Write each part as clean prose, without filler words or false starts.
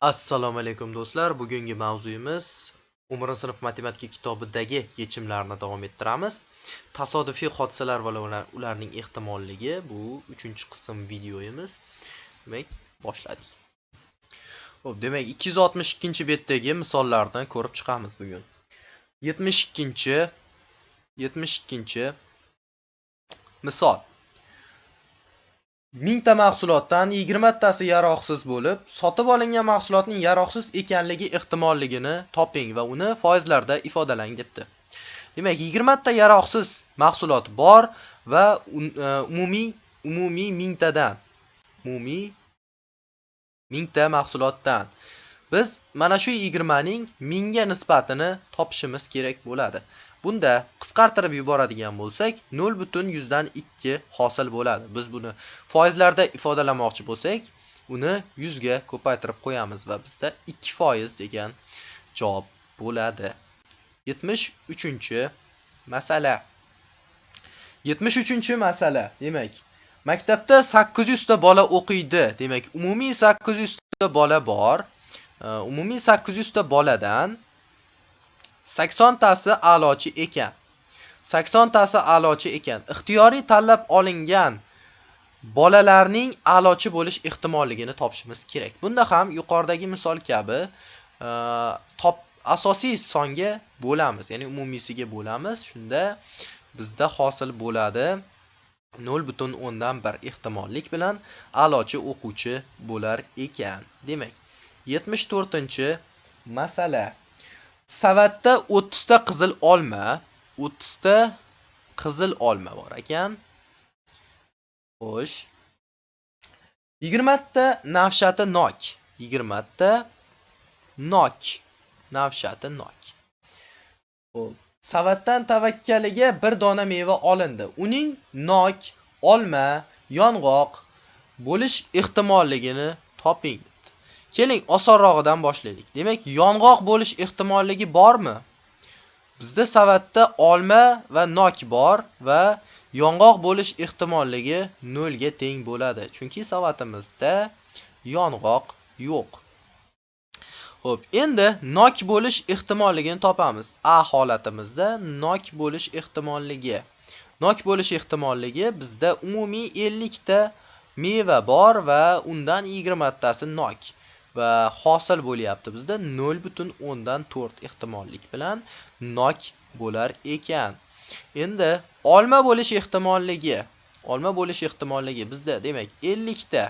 Assalomu alaykum do'stlar. Bugungi mavzuyimiz 10-sinf matematika kitobidagi yechimlarni davom ettiramiz. Tasodifiy hodisalar va ularning ehtimolligi bu 3-qism videoyimiz. Demak, boshladik. Xo'p, demak 262-betdagi misollardan ko'rib chiqamiz bugun. 72 misol. 1000 ta mahsulotdan 20 tasi yaroqsiz bo'lib, sotib olingan mahsulotning yaroqsiz ekanligi ehtimolligini toping va uni foizlarda ifodalang debdi. Demak, 20 ta yaroqsiz mahsulot bor va umumiy 1000 tadan, umumiy 1000 ta mahsulotdan biz mana shu 20 ning 1000 ga nisbatini topishimiz kerak bo'ladi. Bunda qisqartirib yuboradigan bo'lsak 0,2 hosil bo'ladi. Biz buni foizlarda ifodalamoqchi bo'lsak, uni 100 ga ko'paytirib qo'yamiz va bizda 2% degan javob bo'ladi. 73-masala. 73-masala. Demak, maktabda 800 ta bola o'qiydi. Demak, umumiy 800 ta bola bor. Umumiy 800 ta boladan 80 tasi a'lochi ekan. 80 tasi a'lochi ekan. Ixtiyoriy tanlab olingan bolalarning a'lochi bo'lish ehtimolligini topishimiz kerak. Bunda ham yuqoridagi misol kabi asosiy songa bo'lamiz, ya'ni umumiysiga bo'lamiz. Shunda bizda hosil bo'ladi 0,1 ehtimollik bilan a'lochi o'quvchi bo'lar ekan. Demak, 74-masala. Savatda 30 ta qizil olma, 30 ta qizil olma bor ekan. Xo'sh. 20 ta navshati nok, 20 ta nok, navshati nok. Xo'p. Savatdan tavakkaliga bir dona meva olindi. Uning nok, olma, yong'oq bo'lish ehtimolligini toping. Keling, osonrog'idan boshlaylik. Demak, yong'oq bo'lish ehtimolligi bormi? Bizda savatda olma va nok bor va yong'oq bo'lish ehtimolligi 0 ga teng bo'ladi. Chunki savatimizda yong'oq yo'q. Xo'p, endi nok bo'lish ehtimolligini topamiz. A holatimizda nok bo'lish ehtimolligi. Nok bo'lish ehtimolligi bizda umumiy 50 ta meva bor va undan 20 tasi nok. Va hosil bo'lyapti bizda 0,4 ehtimollik bilan nok bo'lar ekan. Endi olma bo'lish ehtimolligi. Olma bo'lish ehtimolligi bizda demak 50 ta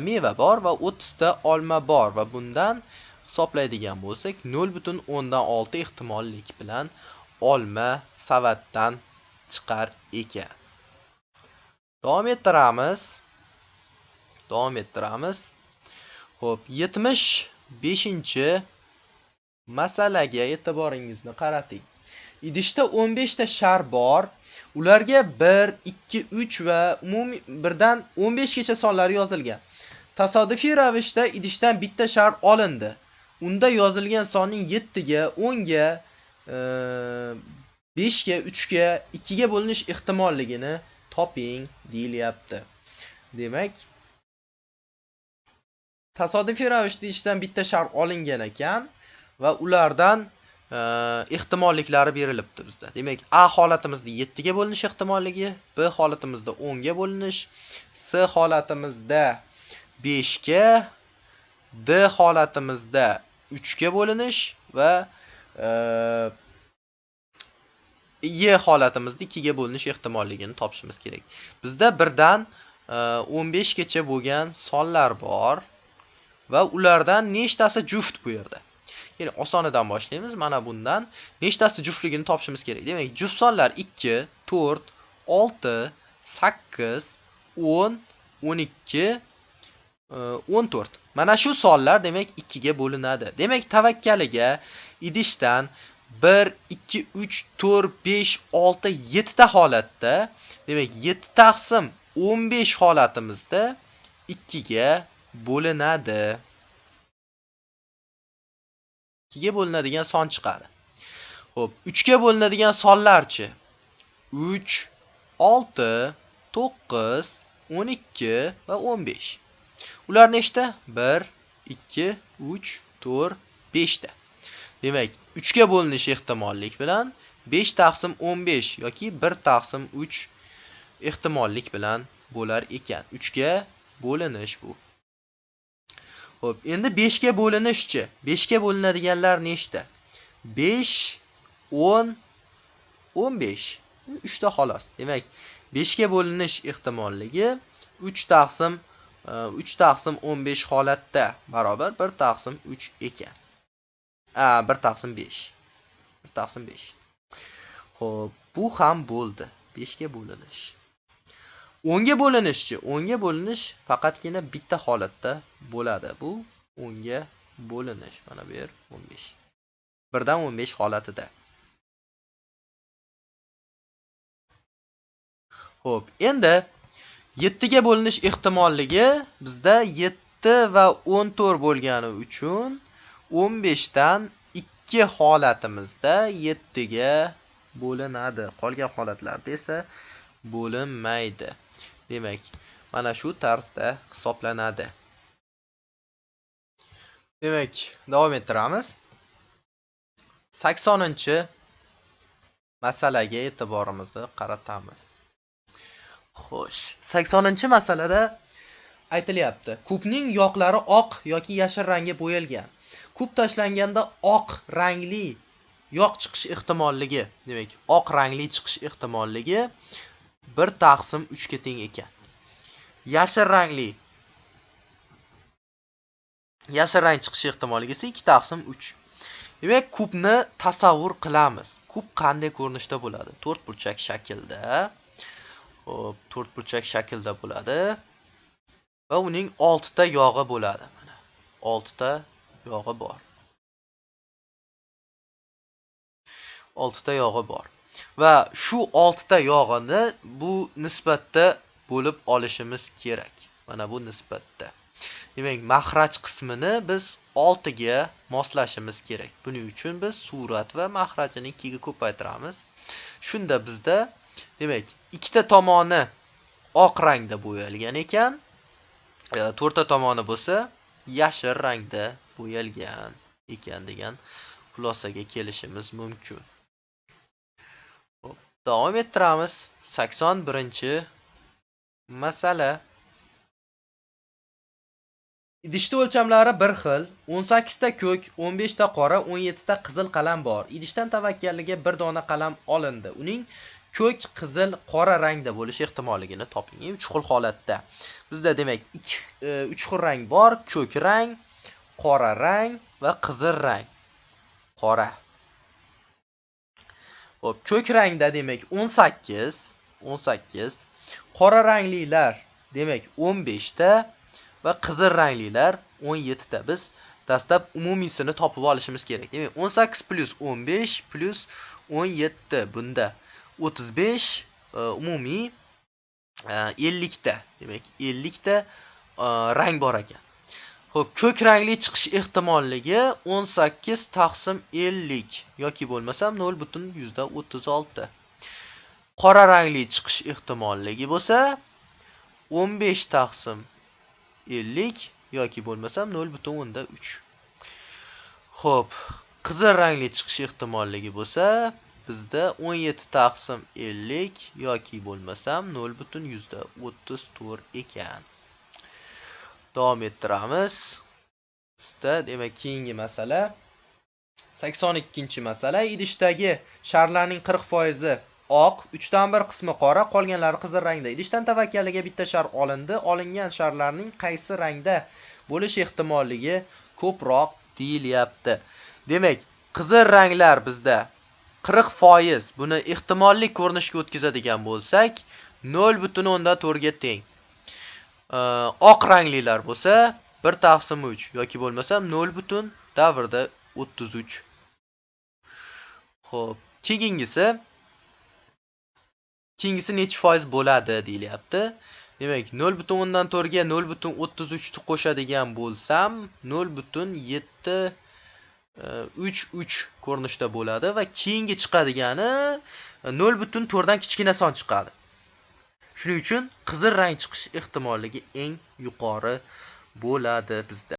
meva bor va 30 ta olma bor va bundan hisoblaydigan bo'lsak 0,6 ehtimollik bilan olma savatdan chiqar ekan. Davom ettiramiz. Xo'p, 75-masalaga e'tiboringizni qarating. Idishda 15 ta shar bor. Ularga 1, 2, 3 va umumiy birdan 15 gacha sonlar yozilgan. Tasodifiy ravishda idishdan bitta shar olindi. Unda yozilgan sonning 7 ga, 10 ga, 5 ga, 3 ga, 2 ga bo'linish ehtimolligini toping deyilyapti. Demak, tasodifiy ravishda idishdan bitta shar olingan ekan va ulardan ehtimolliklari berilibdi bizda. Demak, A holatimizda 7 ga bo'linish ehtimolligi, B holatimizda 10 ga bo'linish, C holatimizda 5 ga, D holatimizda 3 ga bo'linish va E holatimizda 2 ga bo'linish ehtimolligini topishimiz kerak. Bizda birdan 15 gacha bo'lgan sonlar bor va ulardan nechtasi juft bu yerda? Ya'ni osonidan boshlaymiz. Mana bundan nechtasi juftligini topishimiz kerak. Demak, juft sonlar 2, 4, 6, 8, 10, 12, 14. Mana shu sonlar demak 2 ga bo'linadi. Demak, tavakkaliga idishdan 1, 2, 3, 4, 5, 6, 7 ta holatda, demak 7 taqsim 15 holatimizda 2 ga bo'linadi. 2 ga bo'linadigan son chiqadi. Xo'p, 3 ga bo'linadigan sonlarchi? 3, 6, 9, 12 va 15. Ular nechta? 1, 2, 3, 4, 5 ta. Demak, 3 ga bo'linish ehtimollik bilan 5 taqsim 15 yoki 1 taqsim 3 ehtimollik bilan bo'lar ekan. 3 ga bo'linish bu. Xo'p, endi 5 ga bo'linishchi. 5 ga bo'linadiganlar nechta? 5, 10, 15. 3 ta xolos. Demak, 5 ga bo'linish ehtimolligi 3 taqsim 15 holatda barobar 1 taqsim 3 ekan. 1 taqsim 5. 1 taqsim 5. Xo'p, bu ham bo'ldi. 5 ga bo'linish. 10 ga bo'linishchi. 10 ga bo'linish faqatgina bitta holatda bo'ladi. Bu 10 ga bo'linish. Mana bu yer 15. 1 dan 15 holatida. Xo'p, endi 7 ga bo'linish ehtimolligi bizda 7 va 14 bo'lgani uchun 15 dan 2 holatimizda 7 ga bo'linadi. Qolgan holatlarda esa bo'linmaydi. Demak, mana shu tarzda hisoblanadi. Demak, davom ettiramiz. 80-masalaga e'tiborimizni qaratamiz. Xo'sh, 80-masalada aytilyapti. Kubning yoqlari oq yoki yashil rangga bo'yalgan. Kub tashlanganda oq rangli yoq chiqish ehtimolligi, demak, oq rangli chiqish ehtimolligi 1 taqsim 3 ga teng ekan. Yashil rang chiqish ehtimoligi esa 2 taqsim 3. Demak, kubni tasavvur qilamiz. Kub qanday ko'rinishda bo'ladi? 4 burchak shaklda. Xo'p, 4 burchak shaklda bo'ladi va uning 6 ta yog'i bo'ladi. Mana 6 ta yog'i bor. 6 ta yog'i bor. Va shu 6 ta yog'ini bu nisbatda bo'lib olishimiz kerak. Mana bu nisbatda. Demak, maxraj qismini biz 6 ga moslashimiz kerak. Buning uchun biz surat va maxrajini 2 ga ko'paytiramiz. Shunda bizda demak, ikkita tomoni oq rangda bo'yalgan ekan, to'rtta tomoni bo'lsa yashil rangda bo'yalgan ekan degan xulosaga kelishimiz mumkin. Xo'p, davom ettiramiz. 81-masala. Idishda o'lchamlari bir xil, 18 ta ko'k, 15 ta qora, 17 ta qizil qalam bor. Idishdan tavakkalliga bir dona qalam olindi. Uning ko'k, qizil, qora rangda bo'lish ehtimolligini toping. 3 xil holatda. Bizda demak 3 xil rang bor: ko'k rang, qora rang va qizil rang. Qora. Xo'p, ko'k rangda demak 18, qora ranglilar demak 15 ta va qizil ranglilar 17 ta. Biz dastlab umumiysini topib olishimiz kerak. Demak, 18 plus 15 plus 17. Bunda 35, umumiy 50 ta. Demak, 50 ta rang bor ekan. Xo'p, ko'k rangli chiqish ehtimolligi 18 taqsim 50 yoki bo'lmasam 0.36. Qora rangli chiqish ehtimolligi bo'lsa 15 taqsim 50 yoki bo'lmasam 0.3. Xo'p, qizil rangli chiqish ehtimolligi bo'lsa bizda 17 taqsim 50 yoki bo'lmasam 0.34 ekan. Davom ettiramiz. Bizda demak keyingi masala 82-masala. Idishdagi sharlarning 40% oq, 3 dan 1 qismi qora, qolganlari qizil rangda. Idishdan tavakkalliga bitta shar olindi. Olingan sharlarning qaysi rangda bo'lish ehtimoligi ko'proq deyilyapti. Demak, qizil ranglar bizda 40%. Buni ehtimolli ko'rinishga o'tkazadigan bo'lsak 0.4 ga teng. Oq ranglilar bo'lsa 1 taqsim 3 yoki bo'lmasam 0.33. Xo'p, keyingisi necha foiz bo'ladi deyilyapti. Demak, 0.4 ga 0.33 ni qo'shadigan bo'lsam 0.733 ko'rinishda bo'ladi va keyingi chiqadigani 0.4 dan kichkina son chiqadi. Shuning uchun qizil rang chiqish ehtimolligi eng yuqori bo'ladi bizda.